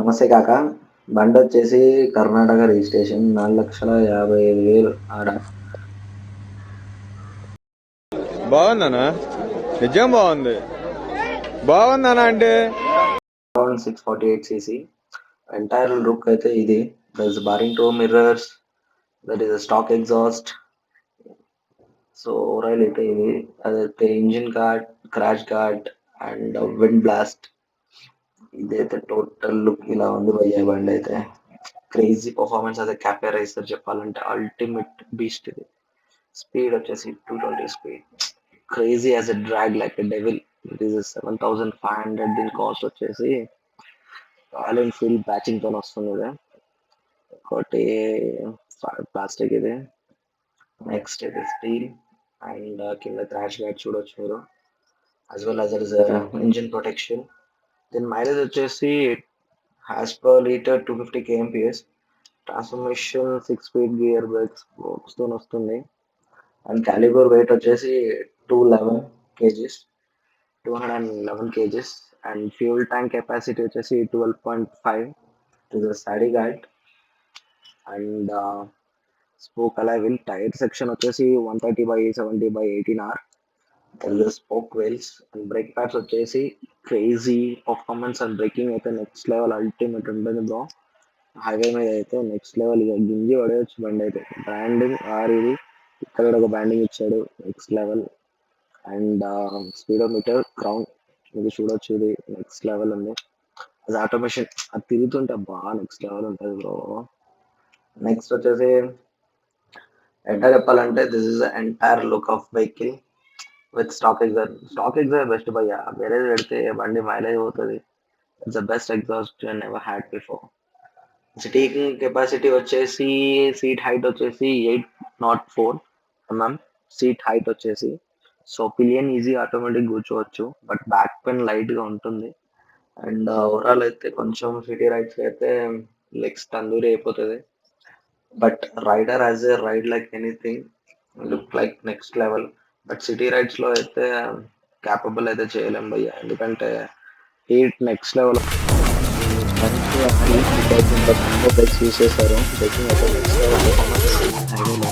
నమస్తే కాక. బండొచ్చేసి కర్ణాటక రిజిస్ట్రేషన్ 4,55,000 ఆడ. బాగుందనా? నిజం బాగుంది. బాగుందనా అంటే 648 cc. ఎంటైర్ లుక్ అయితే ఇది. There is barring two mirrors, that is stock exhaust. So overall అయితే ఇది. అదైతే engine guard, crash guard and wind blast. ఇదైతే టోటల్ లుక్ ఇలా ఉంది భయ్యా బండి అయితే. క్రేజీ పర్ఫార్మెన్స్ అయితే క్యాపే రైసర్ చెప్పాలంటే అల్టిమేట్ బీస్ట్ ఇది. స్పీడ్ వచ్చేసి 220 speed. Crazy as a drag like a devil. It is 7,500. దీని కాస్ట్ వచ్చేసి రాయల్ ఎన్ఫీల్డ్ బ్యాచింగ్ తో వస్తుంది ఇది. ఒకటి ప్లాస్టిక్ ఇది, నెక్స్ట్ ఇది స్టీల్ అండ్ కింద క్రాష్ గార్డ్ చూడొచ్చు మీరు. As well as is engine protection. దీని మైలేజ్ వచ్చేసి as per litre 250 kmph. Transformation 6 speed gear brakes తో వస్తుంది. అండ్ క్యాలిబర్ వెయిట్ వచ్చేసి 211 kgs, 211 kgs. And fuel tank capacity వచ్చేసి 12.5. It is study guide. And spoke అలా wheel tyre section వచ్చేసి 130/70/18R. Spoke wheels and brake pads వచ్చేసి crazy performance and breaking అయితే next level ultimate ఉంటుంది bro. Highway మీద అయితే next level ఇక గింజి పడేయచ్చు బండి అయితే. బ్రాండింగ్ ఇది ఇక్కడ ఒక బ్రాండింగ్ ఇచ్చాడు next level. And speedometer crown ఇది చూడొచ్చు, ఇది నెక్స్ట్ లెవెల్ ఉంది. అది ఆటోమేషన్ అది తిరుగుతుంటే బాగా నెక్స్ట్ లెవెల్ ఉంటుంది బ్రో. నెక్స్ట్ వచ్చేసి ఎట్లా చెప్పాలంటే this is entire look of vehicle with stock exhaust. Stock exhaust best భయ్యా. వేరేది పెడితే బండి మైలేజ్ పోతుంది. It's the best exhaust never had before. Sitting capacity వచ్చేసి సీట్ హైట్ వచ్చేసి 804 mm సీట్ హైట్ వచ్చేసి. సో పిలియన్ ఈజీ ఆటోమేటిక్ కూర్చోవచ్చు, but back pain light గా ఉంటుంది. అండ్ ఓవరాల్ అయితే కొంచెం సిటీ రైడ్స్ అయితే లెగ్స్ తందూరి అయిపోతుంది. But rider as a ride like anything look like next level. But city rides లో అయితే క్యాపబుల్ అయితే చేయలేం భయ్య, ఎందుకంటే హీట్ నెక్స్ట్ లెవెల్. స్టంట్స్ ఆడి ఈ బైక్ ఇంకా కాంబో బైక్స్ యూస్ చేస్తారు. బైకింగ్ అయితే నెక్స్ట్ లెవెల్ పర్ఫార్మెన్స్ హైవేలో.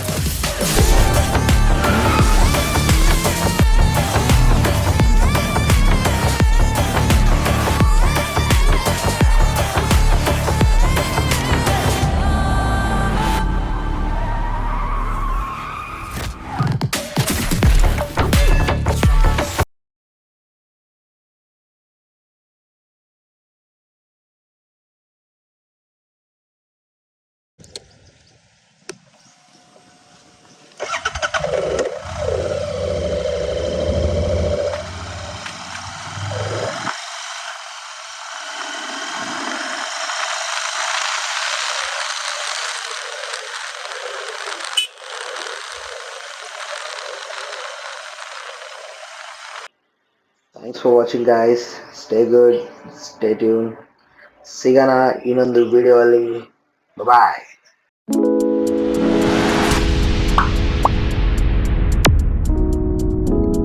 Thanks for watching guys. Stay good, stay tune. ಸಿಗೋಣ ಇನ್ನೊಂದು ವಿಡಿಯೋದಲ್ಲಿ. ಬಾಯ್.